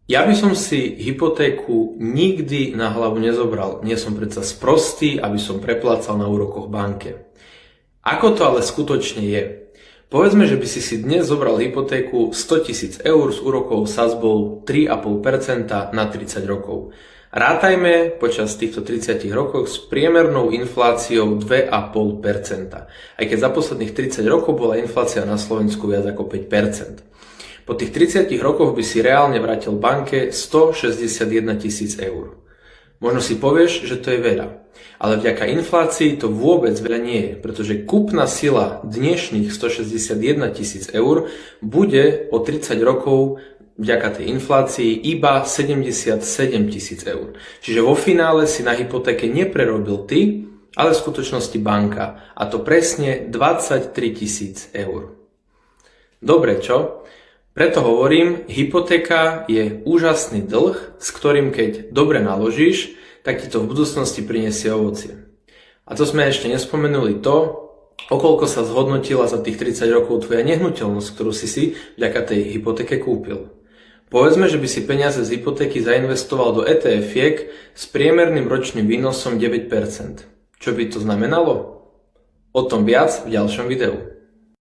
Ja by som si hypotéku nikdy na hlavu nezobral. Nie som predsa sprostý, aby som preplácal na úrokoch banke. Ako to ale skutočne je? Povedzme, že by si dnes zobral hypotéku 100 000 eur s úrokovou sadzbou 3,5% na 30 rokov. Rátajme počas týchto 30 rokov s priemernou infláciou 2,5%. Aj keď za posledných 30 rokov bola inflácia na Slovensku viac ako 5%. Po tých 30 rokoch by si reálne vrátil banke 161 000 eur. Možno si povieš, že to je veľa, ale vďaka inflácii to vôbec veľa nie je, pretože kúpna sila dnešných 161 000 eur bude o 30 rokov vďaka tej inflácii iba 77 000 eur. Čiže vo finále si na hypotéke neprerobil ty, ale v skutočnosti banka, a to presne 23 000 eur. Dobre, čo? Preto hovorím, hypotéka je úžasný dlh, s ktorým keď dobre naložíš, tak ti to v budúcnosti prinesie ovocie. A to sme ešte nespomenuli to, okoľko sa zhodnotila za tých 30 rokov tvoja nehnuteľnosť, ktorú si vďaka tej hypotéke kúpil. Povedzme, že by si peniaze z hypotéky zainvestoval do ETF-iek s priemerným ročným výnosom 9%. Čo by to znamenalo? O tom viac v ďalšom videu.